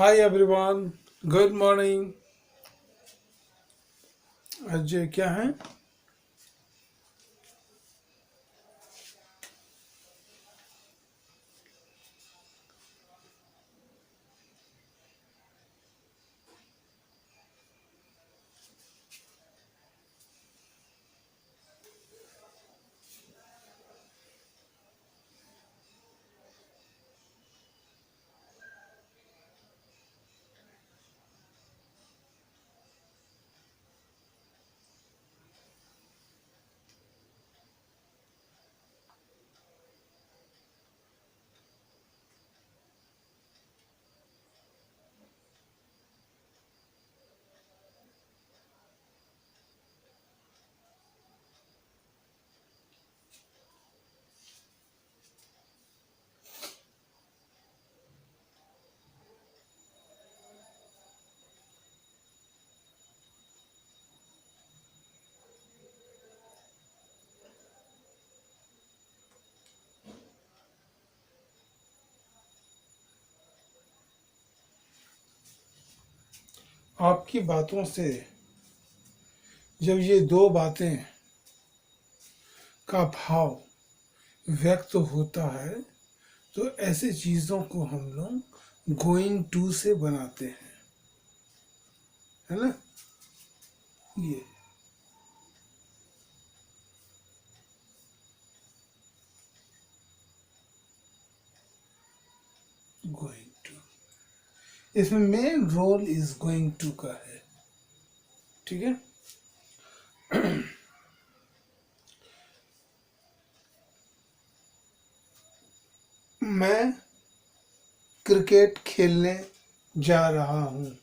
Hi everyone, good morning. आज क्या है? आपकी बातों से जब ये दो बातें का भाव व्यक्त होता है तो ऐसे चीजों को हम लोग गोइंग टू से बनाते हैं, है ना? ये गोइंग टू, इसमें main role is going to का है। ठीक है। मैं क्रिकेट खेलने जा रहा हूँ।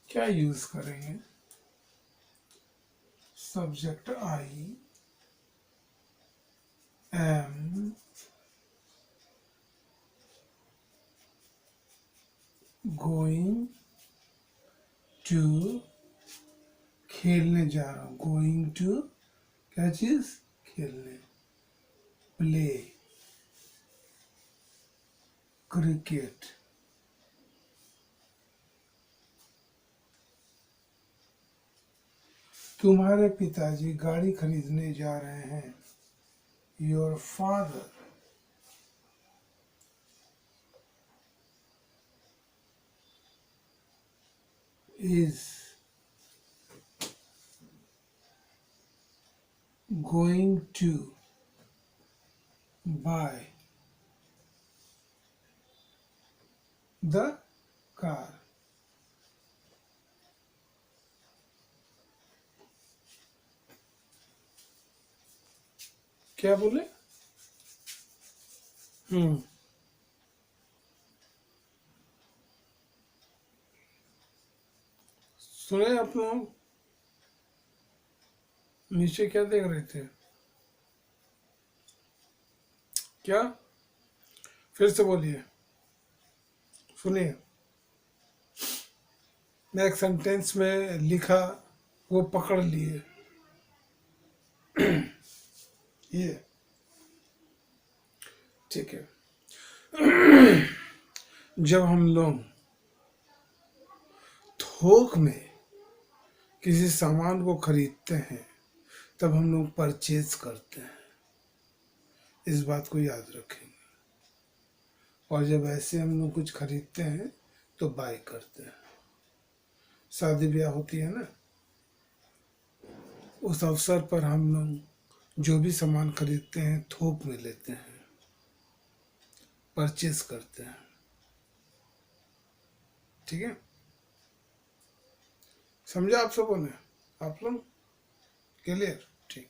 क्या यूज करेंगे? Subject I am going to, खेलने जा रहा हूँ। गोइंग टू क्या चीज? खेलने। Play cricket. तुम्हारे पिताजी गाड़ी खरीदने जा रहे हैं। Your father is going to buy the car. क्या बोले? हम्म। सुने आप लोग? नीचे क्या देख रहे थे? क्या? फिर से बोलिए, सुनिए। नेक्स्ट सेंटेंस में लिखा वो पकड़ लिए, ये ठीक है। जब हम लोग थोक में किसी सामान को खरीदते हैं तब हम लोग परचेज करते हैं, इस बात को याद रखेंगे। और जब ऐसे हम लोग कुछ खरीदते हैं तो बाय करते हैं। शादी ब्याह होती है ना, उस अवसर पर हम लोग जो भी सामान खरीदते हैं थोक में लेते हैं, परचेज करते हैं, ठीक है। समझा आप सबों ने? आप लोग क्लियर? ठीक।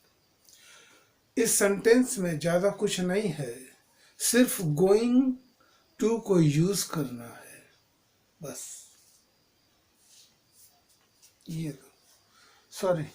इस सेंटेंस में ज़्यादा कुछ नहीं है, सिर्फ गोइंग टू को यूज करना है बस। ये तो सॉरी,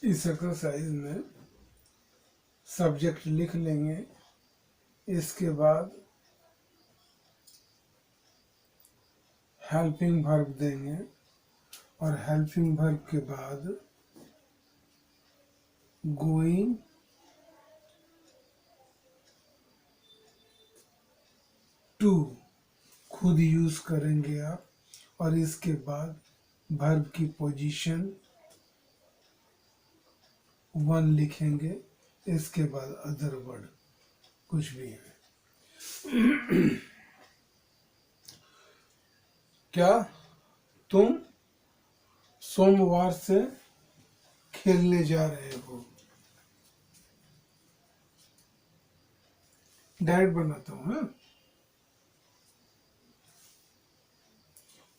इस एक्सरसाइज में सब्जेक्ट लिख लेंगे, इसके बाद हेल्पिंग वर्ब देंगे और हेल्पिंग वर्ब के बाद गोइंग टू खुद यूज करेंगे आप, और इसके बाद वर्ब की पोजीशन 1 लिखेंगे, इसके बाद अदर वर्ड कुछ भी है। क्या तुम सोमवार से खेलने जा रहे हो? डायरेक्ट बनाता हूँ, हाँ।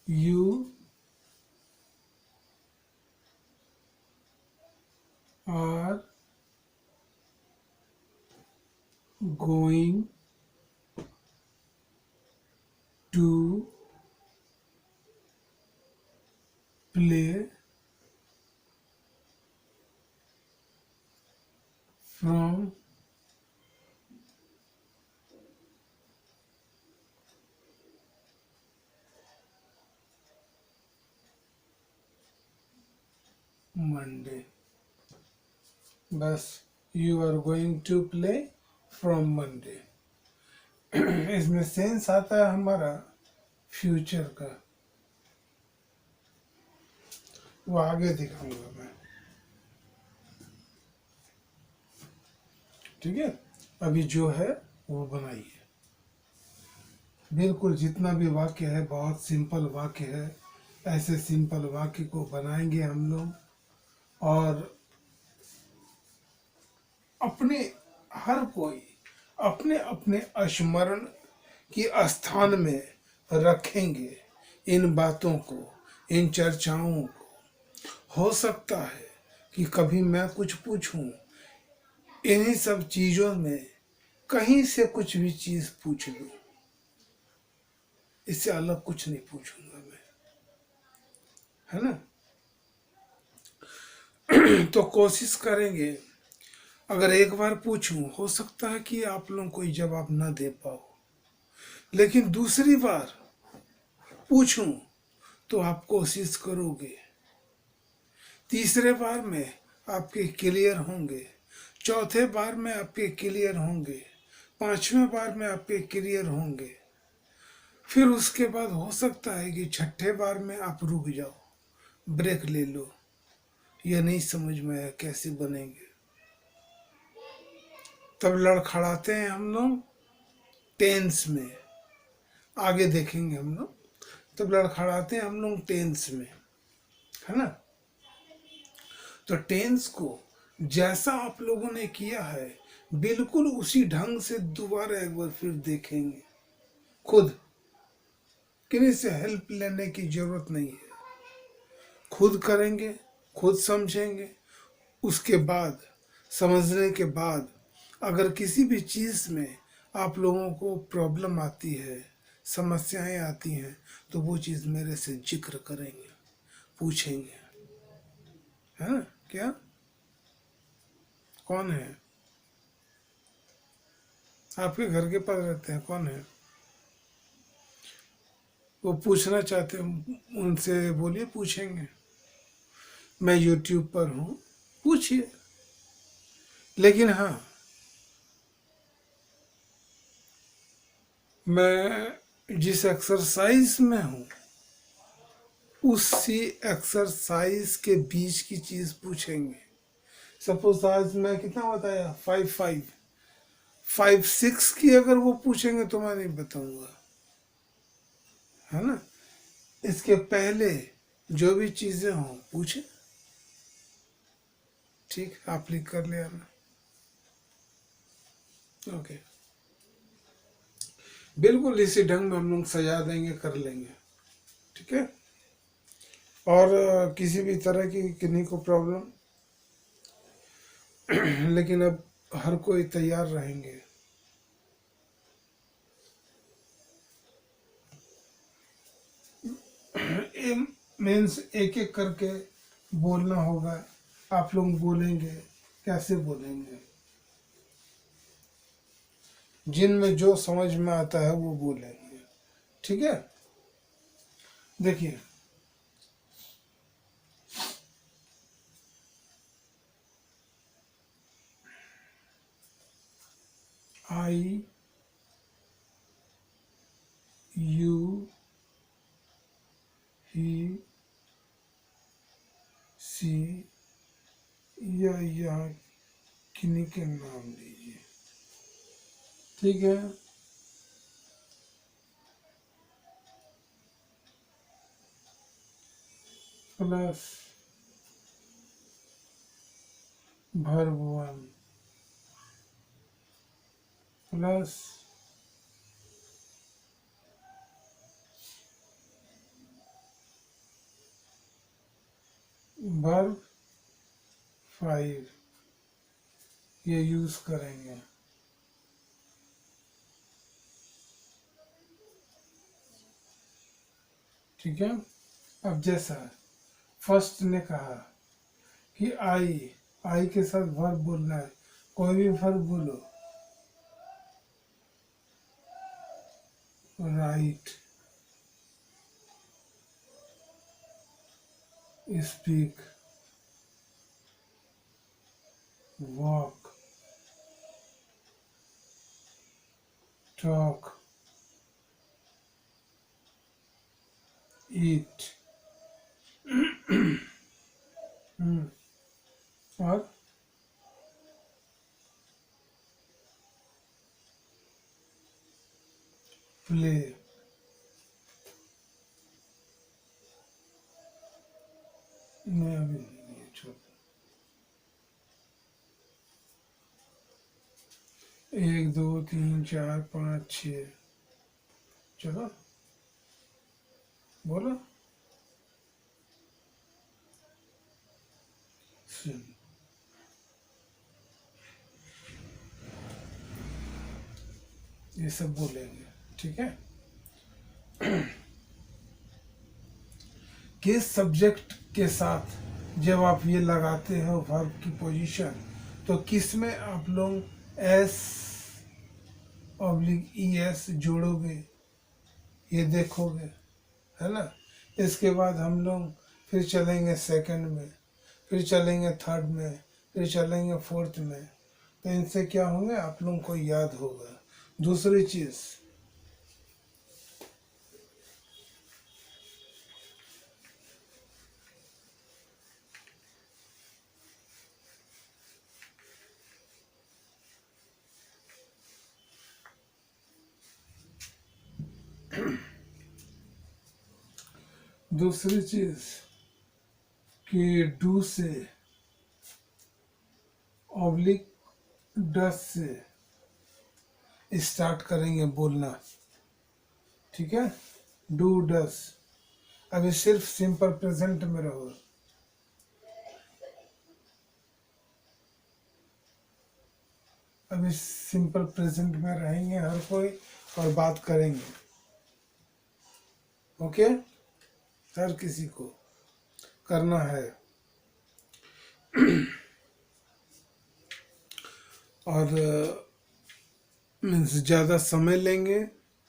You are going to play from Monday. बस, you are going to play from Monday. इसमें सेंस आता है हमारा फ्यूचर का, वो आगे दिखाऊंगा मैं, ठीक है। अभी जो है वो बनाइए, बिल्कुल जितना भी वाक्य है बहुत सिंपल वाक्य है। ऐसे सिंपल वाक्य को बनाएंगे हम लोग, और अपने हर कोई अपने अपने स्मरण की स्थान में रखेंगे इन बातों को, इन चर्चाओं को। हो सकता है कि कभी मैं कुछ पूछूं, इन्हीं सब चीजों में कहीं से कुछ भी चीज पूछ लूं, इससे अलग कुछ नहीं पूछूंगा मैं, है ना। तो कोशिश करेंगे, अगर एक बार पूछूं हो सकता है कि आप लोग कोई जवाब ना दे पाओ, लेकिन दूसरी बार पूछूं तो आप कोशिश करोगे, तीसरे बार में आपके क्लियर होंगे, चौथे बार में आपके क्लियर होंगे, पांचवें बार में आपके क्लियर होंगे, फिर उसके बाद हो सकता है कि छठे बार में आप रुक जाओ, ब्रेक ले लो, यह नहीं समझ में आया कैसे बनेंगे। तब लड़खड़ाते हैं हम लोग टेंस में, आगे देखेंगे हम लोग। तब लड़खड़ाते हैं हम लोग टेंस में, है ना। तो टेंस को जैसा आप लोगों ने किया है बिल्कुल उसी ढंग से दोबारा एक बार फिर देखेंगे खुद। किसी से हेल्प लेने की जरूरत नहीं है, खुद करेंगे, खुद समझेंगे। उसके बाद, समझने के बाद, अगर किसी भी चीज़ में आप लोगों को प्रॉब्लम आती है, समस्याएं आती हैं, तो वो चीज़ मेरे से जिक्र करेंगे, पूछेंगे, है ना। क्या, कौन है आपके घर के पास रहते हैं, कौन है वो पूछना चाहते हैं, उनसे बोलिए, पूछेंगे। मैं यूट्यूब पर हूँ, पूछिए। लेकिन हाँ, मैं जिस एक्सरसाइज में हूँ उसी एक्सरसाइज के बीच की चीज पूछेंगे। सपोज आज मैं कितना बताया, 5 5 5 6 की अगर वो पूछेंगे तो मैं नहीं बताऊंगा, है ना। इसके पहले जो भी चीजें हों पूछे, ठीक, आप लिख कर ले आना। ओके, बिल्कुल इसी ढंग में हम लोग सजा देंगे, कर लेंगे, ठीक है। और किसी भी तरह की किन्हीं को प्रॉब्लम लेकिन अब हर कोई तैयार रहेंगे। मीन्स एक एक करके बोलना होगा, आप लोग बोलेंगे, कैसे बोलेंगे, जिनमें जो समझ में आता है वो बोलेंगे, ठीक है। देखिए, आई, यू, ही, सी, या यहाँ किन्हीं के नाम लीजिए, ठीक है। प्लस verb 1 प्लस verb 5, ये यूज करेंगे, ठीक है। अब जैसा फर्स्ट ने कहा कि आई के साथ वर्ब बोलना है, कोई भी वर्ब बोलो, राइट, स्पीक, वॉक, टॉक, ईट, और प्ले। मैं अभी नहीं, छोड़, 1 2 3 4 5 6, चलो बोलो, सुन, ये सब बोलेंगे, ठीक है। किस सब्जेक्ट के साथ जब आप ये लगाते हो वर्ब की पोजीशन, तो किस में आप लोग एस ऑब्लिक ई एस जोड़ोगे, ये देखोगे, है ना। इसके बाद हम लोग फिर चलेंगे सेकंड में, फिर चलेंगे थर्ड में, फिर चलेंगे फोर्थ में। तो इनसे क्या होंगे, आप लोगों को याद होगा। दूसरी चीज़, दूसरी चीज कि डू से ऑब्लिक डस से स्टार्ट करेंगे बोलना, ठीक है। डू डस, अभी सिर्फ सिंपल प्रेजेंट में रहो। अभी सिंपल प्रेजेंट में रहेंगे हर कोई और बात करेंगे, ओके। हर किसी को करना है। और मीन्स ज़्यादा समय लेंगे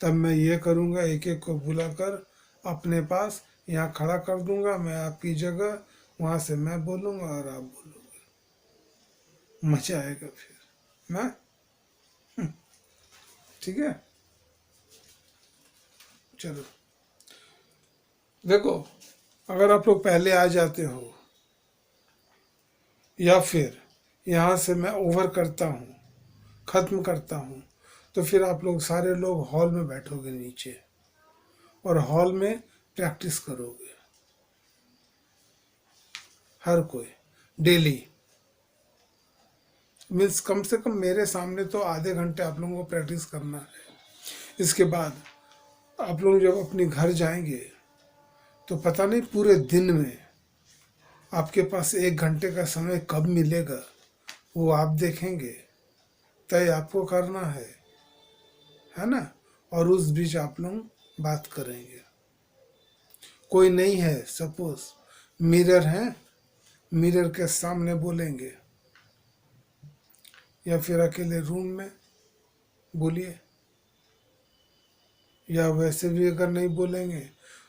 तब मैं ये करूँगा, एक एक को बुलाकर अपने पास यहाँ खड़ा कर दूंगा, मैं आपकी जगह, वहाँ से मैं बोलूँगा और आप बोलोगे, मजा आएगा फिर ना। ठीक है, चलो देखो, अगर आप लोग पहले आ जाते हो या फिर यहाँ से मैं ओवर करता हूँ, ख़त्म करता हूँ, तो फिर आप लोग सारे लोग हॉल में बैठोगे नीचे और हॉल में प्रैक्टिस करोगे, हर कोई डेली। मीन्स कम से कम मेरे सामने तो आधे घंटे आप लोगों को प्रैक्टिस करना है। इसके बाद आप लोग जब अपने घर जाएंगे तो पता नहीं पूरे दिन में आपके पास 1 घंटे का समय कब मिलेगा, वो आप देखेंगे, तय आपको करना है ना। और उस बीच आप लोग बात करेंगे। कोई नहीं है, सपोज मिरर है, मिरर के सामने बोलेंगे या फिर अकेले रूम में बोलिए, या वैसे भी अगर नहीं बोलेंगे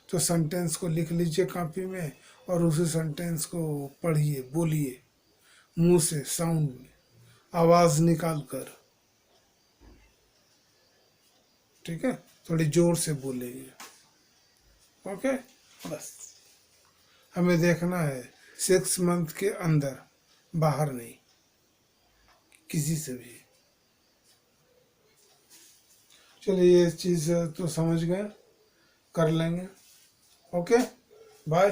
तो सेंटेंस को लिख लीजिए कॉपी में और उसी सेंटेंस को पढ़िए, बोलिए मुंह से, साउंड में, आवाज़ निकाल कर, ठीक है। थोड़ी जोर से बोलेंगे, ओके। बस हमें देखना है 6 मंथ के अंदर, बाहर नहीं, किसी से भी। चलिए ये चीज़ तो समझ गए, कर लेंगे, ओके बाय।